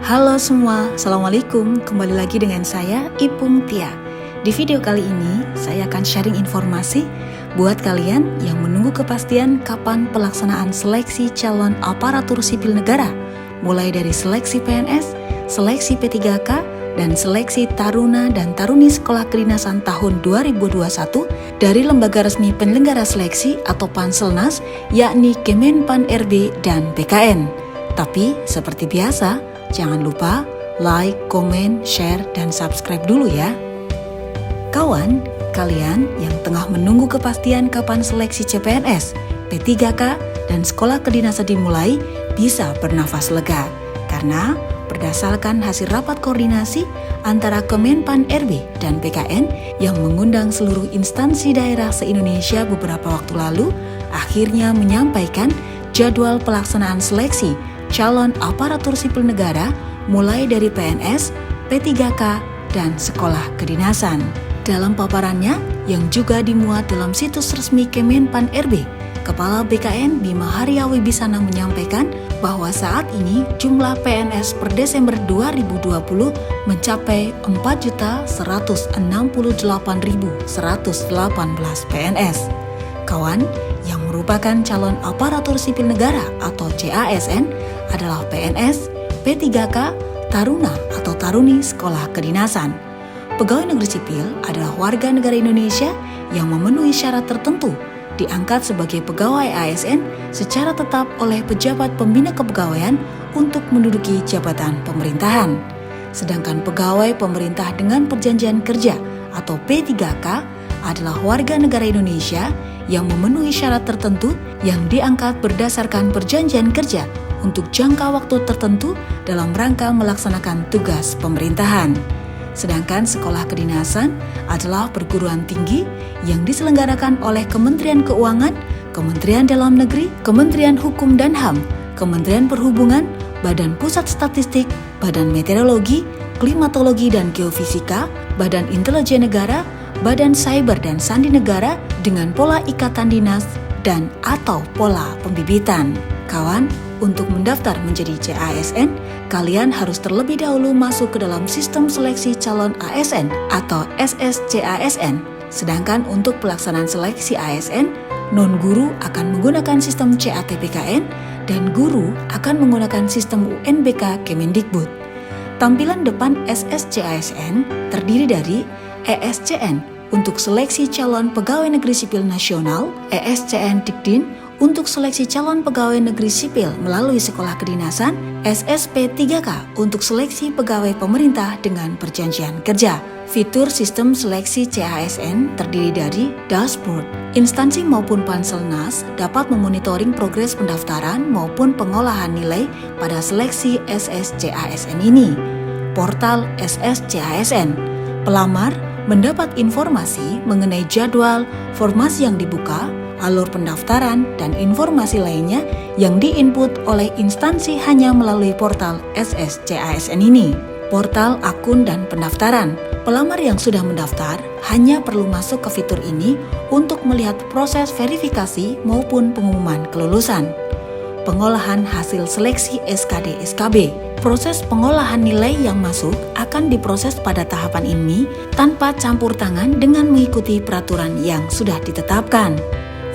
Halo semua, Assalamualaikum. Kembali lagi dengan saya, Ipung Tia. Di video kali ini, saya akan sharing informasi buat kalian yang menunggu kepastian kapan pelaksanaan seleksi calon aparatur sipil negara, mulai dari seleksi PNS, seleksi P3K, dan seleksi Taruna dan Taruni Sekolah Kedinasan tahun 2021 dari lembaga resmi penyelenggara seleksi atau Panselnas, yakni Kemenpan RB dan BKN. Tapi, seperti biasa, jangan lupa like, komen, share, dan subscribe dulu ya. Kawan, kalian yang tengah menunggu kepastian kapan seleksi CPNS, P3K, dan sekolah kedinasan dimulai bisa bernafas lega. Karena berdasarkan hasil rapat koordinasi antara Kemenpan RB dan BKN yang mengundang seluruh instansi daerah se-Indonesia beberapa waktu lalu, akhirnya menyampaikan jadwal pelaksanaan seleksi calon aparatur sipil negara mulai dari PNS, P3K, dan sekolah kedinasan. Dalam paparannya yang juga dimuat dalam situs resmi Kemenpan RB, Kepala BKN Bima Haria Wibisana menyampaikan bahwa saat ini jumlah PNS per Desember 2020 mencapai 4.168.118 PNS. Kawan, yang merupakan calon aparatur sipil negara atau CASN adalah PNS, P3K, Taruna atau Taruni Sekolah Kedinasan. Pegawai negeri sipil adalah warga negara Indonesia yang memenuhi syarat tertentu, diangkat sebagai pegawai ASN secara tetap oleh pejabat pembina kepegawaian untuk menduduki jabatan pemerintahan. Sedangkan pegawai pemerintah dengan perjanjian kerja atau P3K adalah warga negara Indonesia yang memenuhi syarat tertentu yang diangkat berdasarkan perjanjian kerja untuk jangka waktu tertentu dalam rangka melaksanakan tugas pemerintahan. Sedangkan sekolah kedinasan adalah perguruan tinggi yang diselenggarakan oleh Kementerian Keuangan, Kementerian Dalam Negeri, Kementerian Hukum dan HAM, Kementerian Perhubungan, Badan Pusat Statistik, Badan Meteorologi, Klimatologi dan Geofisika, Badan Intelijen Negara, Badan Cyber dan Sandi Negara dengan pola ikatan dinas dan atau pola pembibitan. Kawan, untuk mendaftar menjadi CASN, kalian harus terlebih dahulu masuk ke dalam sistem seleksi calon ASN atau SSCASN. Sedangkan untuk pelaksanaan seleksi ASN, non-guru akan menggunakan sistem CATPKN dan guru akan menggunakan sistem UNBK Kemendikbud. Tampilan depan SSCASN terdiri dari ESCN untuk seleksi calon pegawai negeri sipil nasional, ESCN Dikdin untuk seleksi calon pegawai negeri sipil melalui sekolah kedinasan, SSP3K untuk seleksi pegawai pemerintah dengan perjanjian kerja. Fitur sistem seleksi CASN terdiri dari dashboard. Instansi maupun Panselnas dapat memonitoring progres pendaftaran maupun pengolahan nilai pada seleksi SSCASN ini. Portal SSCASN. Pelamar mendapat informasi mengenai jadwal, formasi yang dibuka, alur pendaftaran, dan informasi lainnya yang diinput oleh instansi hanya melalui portal SSCASN ini. Portal akun dan pendaftaran. Pelamar yang sudah mendaftar hanya perlu masuk ke fitur ini untuk melihat proses verifikasi maupun pengumuman kelulusan. Pengolahan hasil seleksi SKD-SKB. Proses pengolahan nilai yang masuk akan diproses pada tahapan ini tanpa campur tangan dengan mengikuti peraturan yang sudah ditetapkan.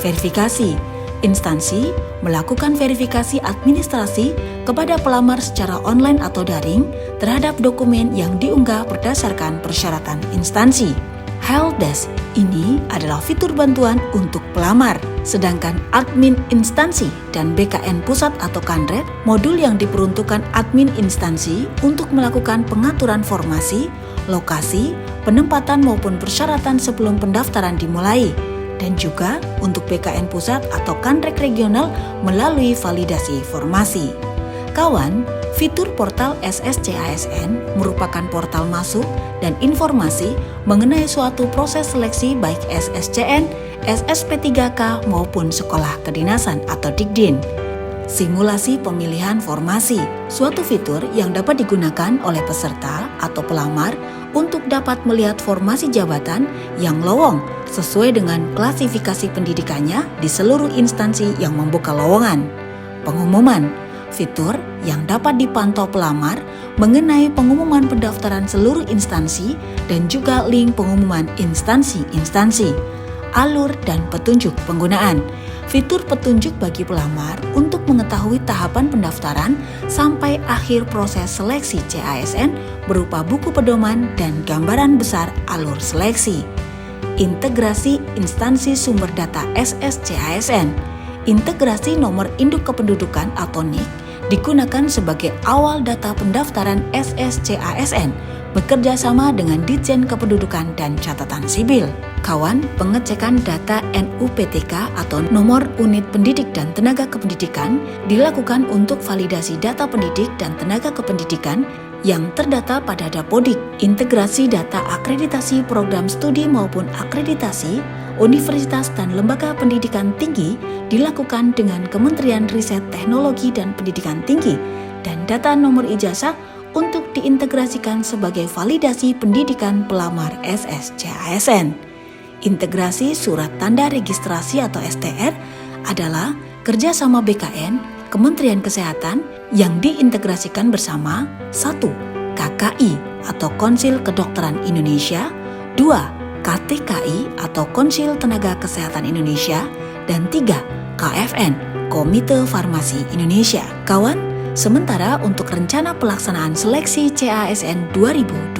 Verifikasi. Instansi melakukan verifikasi administrasi kepada pelamar secara online atau daring terhadap dokumen yang diunggah berdasarkan persyaratan instansi. Helpdesk ini adalah fitur bantuan untuk pelamar, sedangkan admin instansi dan BKN pusat atau Kanred, modul yang diperuntukkan admin instansi untuk melakukan pengaturan formasi, lokasi, penempatan maupun persyaratan sebelum pendaftaran dimulai, dan juga untuk BKN pusat atau Kanred regional melalui validasi formasi. Kawan, fitur portal SSCASN merupakan portal masuk dan informasi mengenai suatu proses seleksi baik SSCN, SSP3K maupun sekolah kedinasan atau Dikdin. Simulasi pemilihan formasi, suatu fitur yang dapat digunakan oleh peserta atau pelamar untuk dapat melihat formasi jabatan yang lowong sesuai dengan klasifikasi pendidikannya di seluruh instansi yang membuka lowongan. Pengumuman, fitur yang dapat dipantau pelamar mengenai pengumuman pendaftaran seluruh instansi dan juga link pengumuman instansi-instansi, alur dan petunjuk penggunaan. Fitur petunjuk bagi pelamar untuk mengetahui tahapan pendaftaran sampai akhir proses seleksi CASN berupa buku pedoman dan gambaran besar alur seleksi. Integrasi instansi sumber data SSCASN. Integrasi nomor induk kependudukan atau NIK digunakan sebagai awal data pendaftaran SSCASN bekerja sama dengan Ditjen Kependudukan dan Catatan Sipil. Kawan, pengecekan data NUPTK atau nomor unit pendidik dan tenaga kependidikan dilakukan untuk validasi data pendidik dan tenaga kependidikan yang terdata pada Dapodik. Integrasi data akreditasi program studi maupun akreditasi universitas dan lembaga pendidikan tinggi dilakukan dengan Kementerian Riset Teknologi dan Pendidikan Tinggi dan data nomor ijazah untuk diintegrasikan sebagai validasi pendidikan pelamar SSCASN. Integrasi surat tanda registrasi atau STR adalah kerjasama BKN, Kementerian Kesehatan yang diintegrasikan bersama 1. KKI atau Konsil Kedokteran Indonesia, 2. KTKI atau Konsil Tenaga Kesehatan Indonesia, dan 3. KFN, Komite Farmasi Indonesia. Kawan, sementara untuk rencana pelaksanaan seleksi CASN 2021,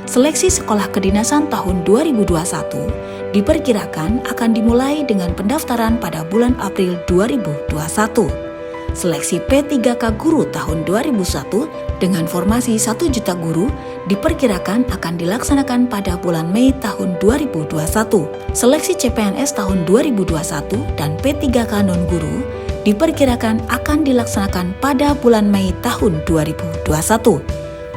seleksi sekolah kedinasan tahun 2021 diperkirakan akan dimulai dengan pendaftaran pada bulan April 2021. Seleksi P3K guru tahun 2001 dengan formasi 1 juta guru diperkirakan akan dilaksanakan pada bulan Mei tahun 2021. Seleksi CPNS tahun 2021 dan P3K non-guru diperkirakan akan dilaksanakan pada bulan Mei tahun 2021.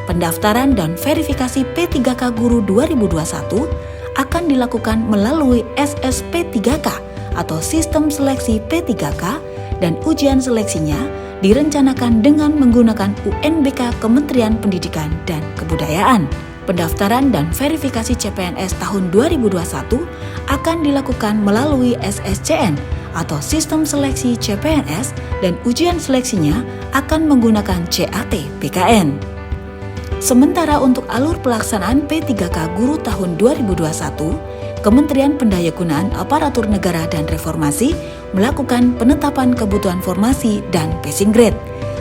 Pendaftaran dan verifikasi P3K Guru 2021 akan dilakukan melalui SSP3K atau Sistem Seleksi P3K dan ujian seleksinya direncanakan dengan menggunakan UNBK Kementerian Pendidikan dan Kebudayaan. Pendaftaran dan verifikasi CPNS tahun 2021 akan dilakukan melalui SSCN atau Sistem Seleksi CPNS dan ujian seleksinya akan menggunakan CAT PKN. Sementara untuk alur pelaksanaan P3K Guru tahun 2021, Kementerian Pendayagunaan Aparatur Negara dan Reformasi melakukan penetapan kebutuhan formasi dan passing grade,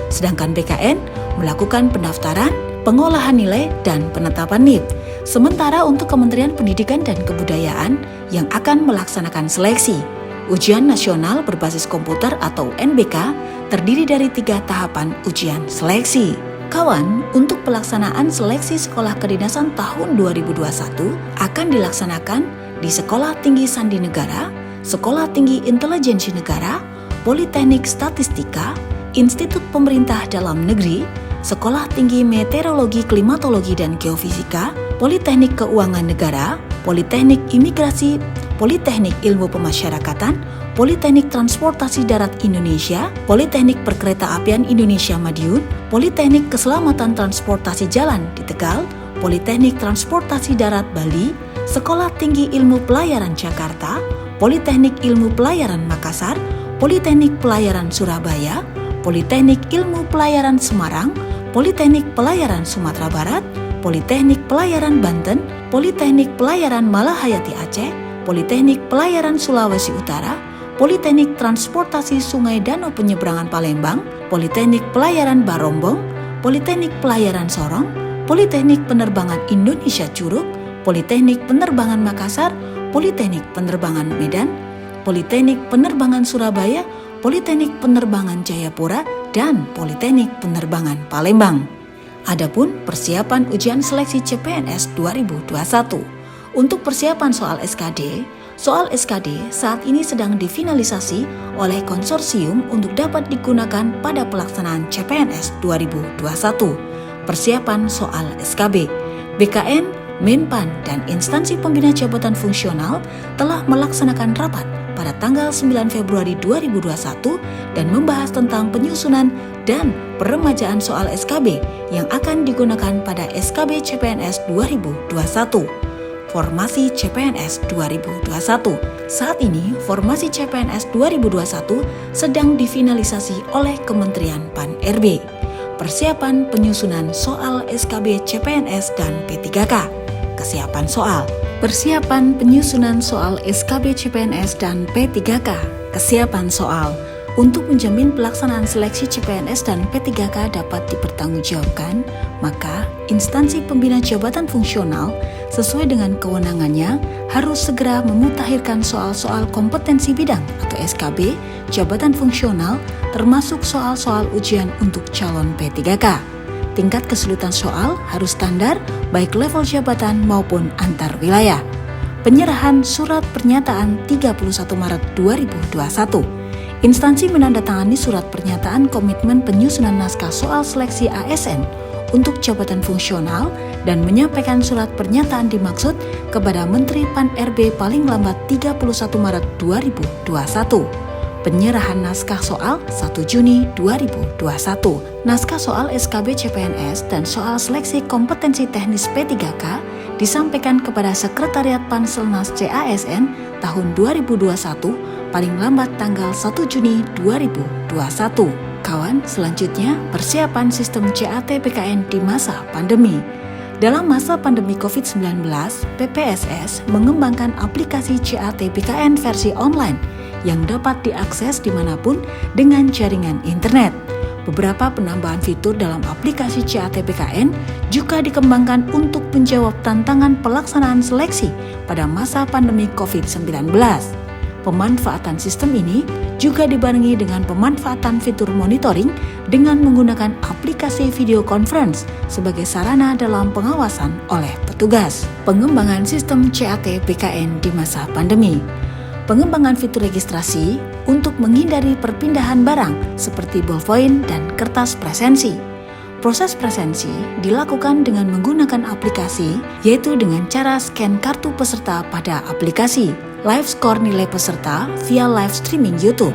sedangkan BKN melakukan pendaftaran, pengolahan nilai, dan penetapan NIP. Sementara untuk Kementerian Pendidikan dan Kebudayaan yang akan melaksanakan seleksi, ujian nasional berbasis komputer atau UNBK terdiri dari 3 tahapan ujian seleksi. Kawan, untuk pelaksanaan seleksi sekolah kedinasan tahun 2021 akan dilaksanakan di Sekolah Tinggi Sandi Negara, Sekolah Tinggi Intelijensi Negara, Politeknik Statistika, Institut Pemerintah Dalam Negeri, Sekolah Tinggi Meteorologi, Klimatologi, dan Geofisika, Politeknik Keuangan Negara, Politeknik Imigrasi, Politeknik Ilmu Pemasyarakatan, Politeknik Transportasi Darat Indonesia, Politeknik Perkeretaapian Indonesia Madiun, Politeknik Keselamatan Transportasi Jalan di Tegal, Politeknik Transportasi Darat Bali, Sekolah Tinggi Ilmu Pelayaran Jakarta, Politeknik Ilmu Pelayaran Makassar, Politeknik Pelayaran Surabaya, Politeknik Ilmu Pelayaran Semarang, Politeknik Pelayaran Sumatera Barat, Politeknik Pelayaran Banten, Politeknik Pelayaran Malahayati Aceh, Politeknik Pelayaran Sulawesi Utara, Politeknik Transportasi Sungai Danau Penyeberangan Palembang, Politeknik Pelayaran Barombong, Politeknik Pelayaran Sorong, Politeknik Penerbangan Indonesia Curug, Politeknik Penerbangan Makassar, Politeknik Penerbangan Medan, Politeknik Penerbangan Surabaya, Politeknik Penerbangan Jayapura, dan Politeknik Penerbangan Palembang. Adapun persiapan ujian seleksi CPNS 2021. Untuk persiapan soal SKD saat ini sedang difinalisasi oleh konsorsium untuk dapat digunakan pada pelaksanaan CPNS 2021. Persiapan soal SKB, BKN, Menpan, dan instansi pembina jabatan fungsional telah melaksanakan rapat pada tanggal 9 Februari 2021 dan membahas tentang penyusunan dan peremajaan soal SKB yang akan digunakan pada SKB CPNS 2021. Formasi CPNS 2021. Saat ini, formasi CPNS 2021 sedang difinalisasi oleh Kementerian PAN-RB. persiapan penyusunan soal SKB CPNS dan P3K. Kesiapan soal. Persiapan penyusunan soal SKB CPNS dan P3K. Kesiapan soal. Untuk menjamin pelaksanaan seleksi CPNS dan P3K dapat dipertanggungjawabkan, maka instansi pembina jabatan fungsional sesuai dengan kewenangannya harus segera memutakhirkan soal-soal kompetensi bidang atau SKB jabatan fungsional termasuk soal-soal ujian untuk calon P3K. Tingkat kesulitan soal harus standar baik level jabatan maupun antar wilayah. Penyerahan surat pernyataan 31 Maret 2021. Instansi menandatangani surat pernyataan komitmen penyusunan naskah soal seleksi ASN untuk jabatan fungsional dan menyampaikan surat pernyataan dimaksud kepada Menteri Pan-RB paling lambat 31 Maret 2021. Penyerahan naskah soal 1 Juni 2021. Naskah soal SKB CPNS dan soal seleksi kompetensi teknis P3K disampaikan kepada Sekretariat Panselnas CASN tahun 2021 paling lambat tanggal 1 Juni 2021. Kawan, selanjutnya persiapan sistem CAT PKN di masa pandemi. Dalam masa pandemi COVID-19, PPSS mengembangkan aplikasi CAT PKN versi online yang dapat diakses dimanapun dengan jaringan internet. Beberapa penambahan fitur dalam aplikasi CAT PKN juga dikembangkan untuk menjawab tantangan pelaksanaan seleksi pada masa pandemi COVID-19. Pemanfaatan sistem ini juga dibarengi dengan pemanfaatan fitur monitoring dengan menggunakan aplikasi video conference sebagai sarana dalam pengawasan oleh petugas. Pengembangan sistem CAT PKN di masa pandemi. Pengembangan fitur registrasi untuk menghindari perpindahan barang seperti ballpoint dan kertas presensi. Proses presensi dilakukan dengan menggunakan aplikasi, yaitu dengan cara scan kartu peserta pada aplikasi, live score nilai peserta via live streaming YouTube.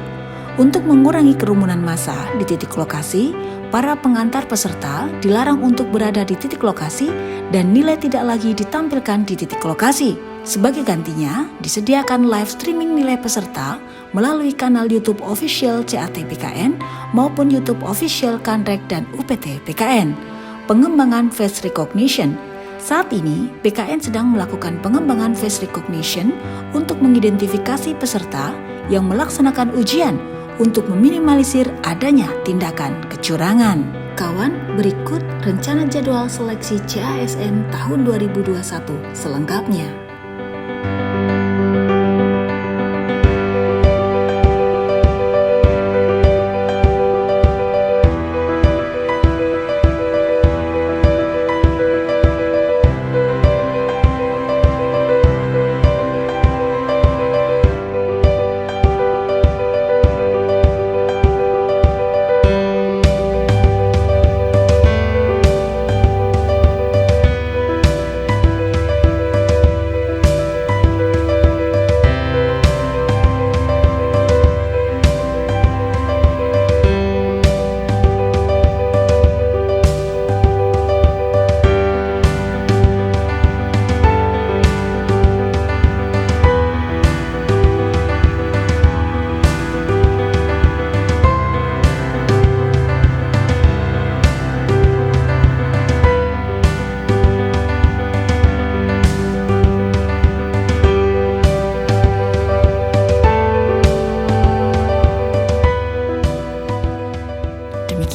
Untuk mengurangi kerumunan massa di titik lokasi, para pengantar peserta dilarang untuk berada di titik lokasi dan nilai tidak lagi ditampilkan di titik lokasi. Sebagai gantinya, disediakan live streaming nilai peserta melalui kanal YouTube Official CAT PKN maupun YouTube Official Kanrek dan UPT PKN. Pengembangan Face Recognition. Saat ini, PKN sedang melakukan pengembangan face recognition untuk mengidentifikasi peserta yang melaksanakan ujian untuk meminimalisir adanya tindakan kecurangan. Kawan, berikut rencana jadwal seleksi CASN tahun 2021 selengkapnya.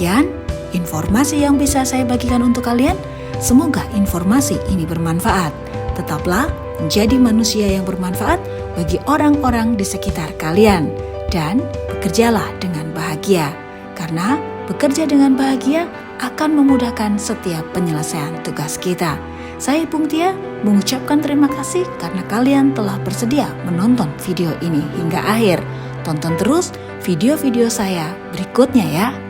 Demikian informasi yang bisa saya bagikan untuk kalian. Semoga informasi ini bermanfaat. Tetaplah menjadi manusia yang bermanfaat bagi orang-orang di sekitar kalian. Dan bekerjalah dengan bahagia. Karena bekerja dengan bahagia akan memudahkan setiap penyelesaian tugas kita. Saya Bung Tia mengucapkan terima kasih karena kalian telah bersedia menonton video ini hingga akhir. Tonton terus video-video saya berikutnya ya.